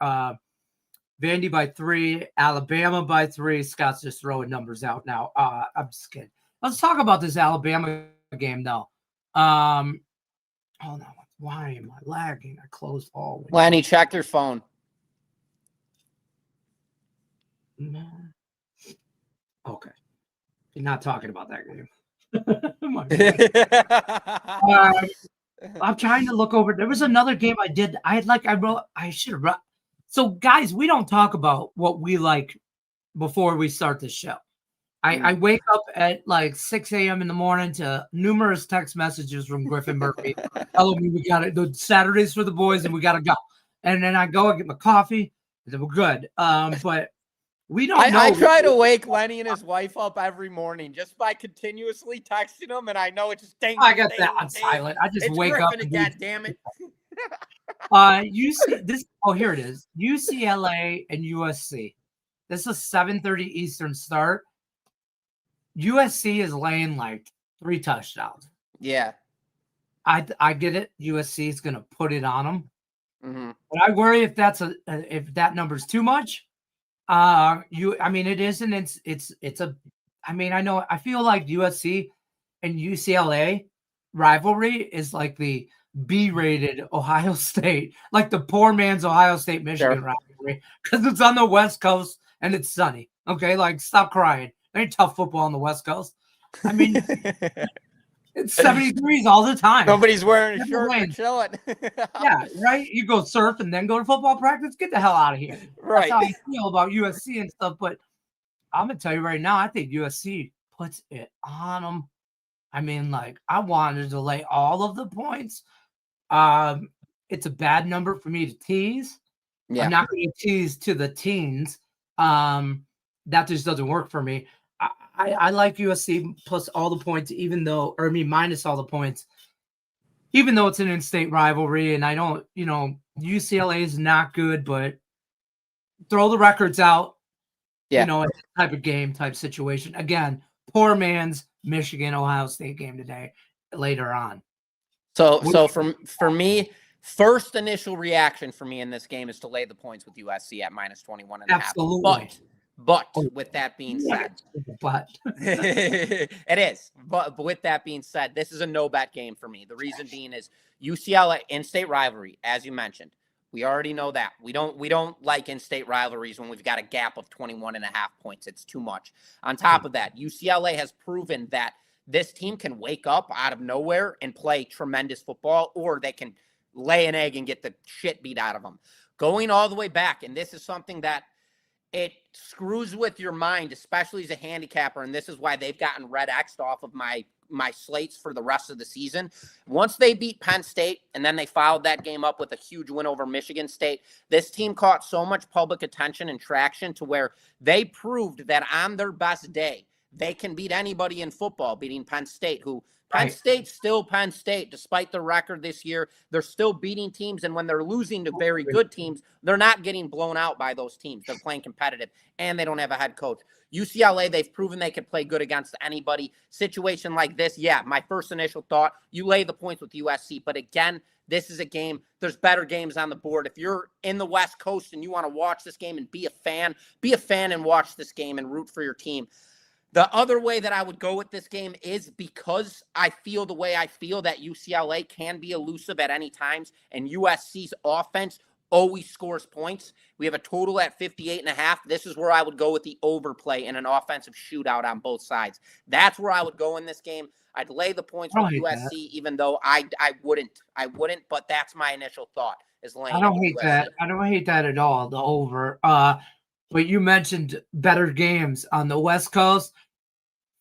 Vandy by 3, Alabama by 3. Scott's just throwing numbers out now. I'm just kidding. Let's talk about this Alabama game, though. Hold on. Why am I lagging? I closed all. Lenny, check your phone. No. Okay. You're not talking about that game. I'm trying to look over. There was another game I did. I should have. So, guys, we don't talk about what we like before we start the show. I wake up at like 6 a.m. in the morning to numerous text messages from Griffin Murphy telling me we got it. The Saturdays for the boys and we got to go. And then I go and get my coffee and then we're good. But we don't know. I try to wake Lenny and his wife up every morning just by continuously texting them, and I know it's just dang. I got that on silent. I just wake Griffin up. Again, damn it. You see this. Oh, here it is. UCLA and USC. This is a 7:30 Eastern start. USC is laying like 3 touchdowns. Yeah. I get it. USC is going to put it on them. Mm-hmm. But I worry if that number's too much. I mean, it isn't. I feel like USC and UCLA rivalry is like the B-rated Ohio State, like the poor man's Ohio State Michigan rivalry, because it's on the West Coast and it's sunny. Okay, like stop crying. There ain't tough football on the West Coast. I mean, it's 70 degrees all the time. Nobody's wearing a shirt and chilling. Yeah, right. You go surf and then go to football practice. Get the hell out of here. Right. That's how I feel about USC and stuff. But I'm gonna tell you right now, I think USC puts it on them. I mean, like I wanted to lay all of the points. It's a bad number for me to tease. Yeah. I'm not going to tease to the teens. That just doesn't work for me. I like USC plus all the points, minus all the points, even though it's an in-state rivalry. And I don't, UCLA is not good, but throw the records out. Yeah. It's a type of game, type situation. Again, poor man's Michigan, Ohio State game today, later on. So for me, first initial reaction for me in this game is to lay the points with USC at minus 21.5. Absolutely. But with that being said, it is. But with that being said, this is a no bet game for me. The reason being is UCLA in-state rivalry, as you mentioned. We already know that. We don't like in-state rivalries when we've got a gap of 21.5 points. It's too much. On top of that, UCLA has proven that this team can wake up out of nowhere and play tremendous football, or they can lay an egg and get the shit beat out of them. Going all the way back, and this is something that it screws with your mind, especially as a handicapper, and this is why they've gotten red X'd off of my slates for the rest of the season. Once they beat Penn State, and then they followed that game up with a huge win over Michigan State, this team caught so much public attention and traction to where they proved that on their best day, they can beat anybody in football, beating Penn State, who Penn Right. State's still Penn State, despite the record this year. They're still beating teams, and when they're losing to very good teams, they're not getting blown out by those teams. They're playing competitive, and they don't have a head coach. UCLA, they've proven they can play good against anybody. Situation like this, yeah, my first initial thought, you lay the points with USC. But again, this is a game. There's better games on the board. If you're in the West Coast and you want to watch this game and be a fan and watch this game and root for your team. The other way that I would go with this game is because I feel the way I feel that UCLA can be elusive at any times, and USC's offense always scores points. We have a total at 58.5. This is where I would go with the overplay in an offensive shootout on both sides. That's where I would go in this game. I'd lay the points with USC, even though I wouldn't, but that's my initial thought is laying. I don't hate that. I don't hate that at all, the over. But you mentioned better games on the West Coast.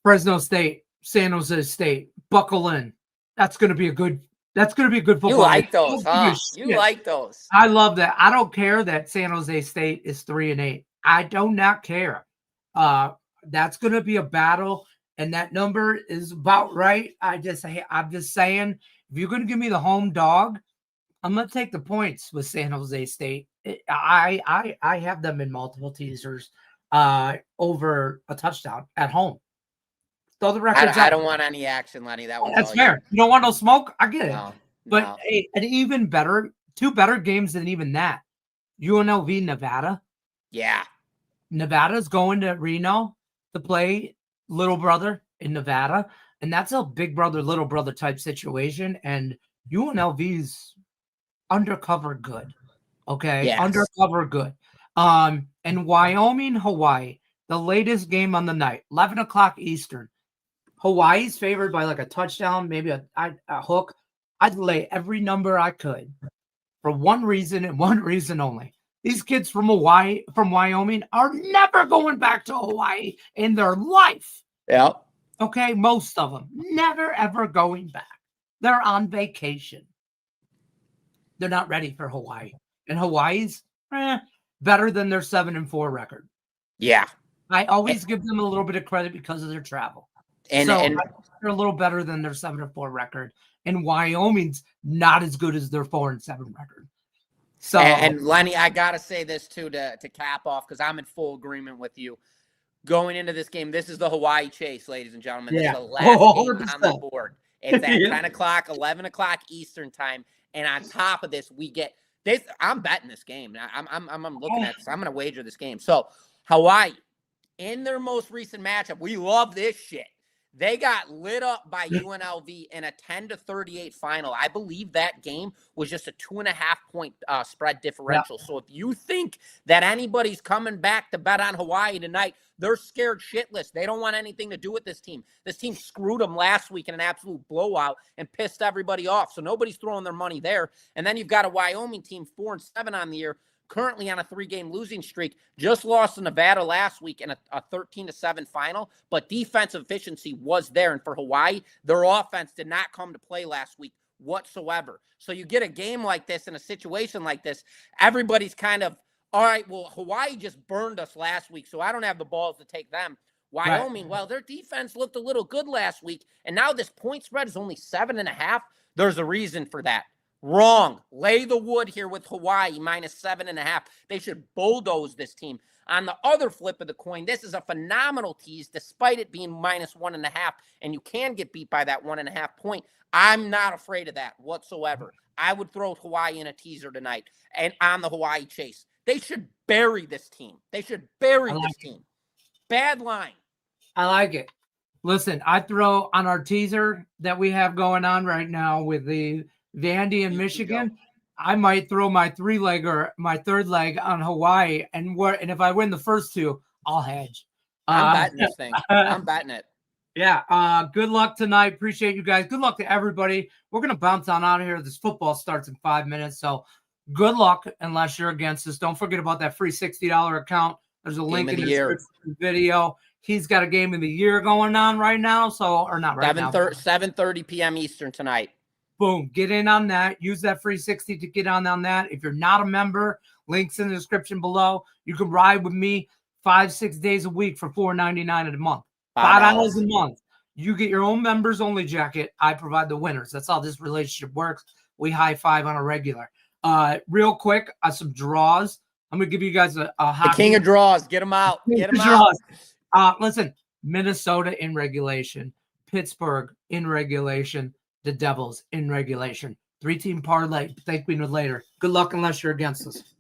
Fresno State, San Jose State, buckle in. That's going to be a good football. You like those, huh? You like those. I love that. I don't care that San Jose State is 3-8. I do not care. That's going to be a battle, and that number is about right. I'm just saying, if you're going to give me the home dog, I'm going to take the points with San Jose State. I have them in multiple teasers over a touchdown at home. Throw the records I don't want any action, Lenny. That's fair. You don't want no smoke? I get it. No, but hey, an even better, two better games than even that. UNLV, Nevada. Yeah. Nevada's going to Reno to play little brother in Nevada. And that's a big brother, little brother type situation. And UNLV's undercover good. Okay. Yes. Undercover good. And Wyoming, Hawaii, the latest game on the night, 11 o'clock Eastern. Hawaii's favored by like a touchdown, maybe a hook. I'd lay every number I could for one reason and one reason only. These kids from Wyoming are never going back to Hawaii in their life. Yeah. Okay, most of them never ever going back. They're on vacation. They're not ready for Hawaii, and Hawaii's better than their 7-4 record. Yeah, I always give them a little bit of credit because of their travel. And they're a little better than their 7-4 record, and Wyoming's not as good as their 4-7 record. So, and Lenny, I gotta say this too to cap off, because I'm in full agreement with you. Going into this game, this is the Hawaii chase, ladies and gentlemen. This is the last game on the board. It's at 10 o'clock, 11 o'clock Eastern time, and on top of this, we get this. I'm betting this game. I'm looking at this. I'm gonna wager this game. So Hawaii, in their most recent matchup, we love this shit. They got lit up by UNLV in a 10-38 final. I believe that game was just a 2.5 point spread differential. Yeah. So if you think that anybody's coming back to bet on Hawaii tonight, they're scared shitless. They don't want anything to do with this team. This team screwed them last week in an absolute blowout and pissed everybody off. So nobody's throwing their money there. And then you've got a Wyoming team 4-7 on the year, currently on a 3-game losing streak, just lost to Nevada last week in a 13-7 final, but defensive efficiency was there. And for Hawaii, their offense did not come to play last week whatsoever. So you get a game like this in a situation like this, everybody's kind of, all right, well, Hawaii just burned us last week, so I don't have the balls to take them. Wyoming, well, their defense looked a little good last week, and now this point spread is only 7.5. There's a reason for that. Wrong. Lay the wood here with Hawaii minus 7.5. They should bulldoze this team. On the other flip of the coin, this is a phenomenal tease, despite it being minus 1.5, and you can get beat by that 1.5 point. I'm not afraid of that whatsoever. I would throw Hawaii in a teaser tonight and on the Hawaii chase. They should bury this team. They should bury this team. Bad line. I like it. Listen, I throw on our teaser that we have going on right now with the Vandy in Michigan. I might throw my third leg on Hawaii, and if I win the first two, I'll hedge. I'm betting this thing. I'm betting it. Yeah. Good luck tonight. Appreciate you guys. Good luck to everybody. We're gonna bounce on out of here. This football starts in 5 minutes, so good luck unless you're against us. Don't forget about that free $60 account. There's a link in the description of the video. He's got a game of the year going on right now, or not right now. 7:30 p.m. Eastern tonight. Boom, get in on that. Use that free 60 to get on that. If you're not a member, links in the description below. You can ride with me 5-6 days a week for $4.99 a month. $5 a month. You get your own members only jacket. I provide the winners. That's how this relationship works. We high five on a regular. Real quick, some draws. I'm gonna give you guys a the king of draws. Get them out. Get them out. Listen, Minnesota in regulation, Pittsburgh in regulation, the Devils in regulation. 3-team parlay. Thank me later. Good luck unless you're against us.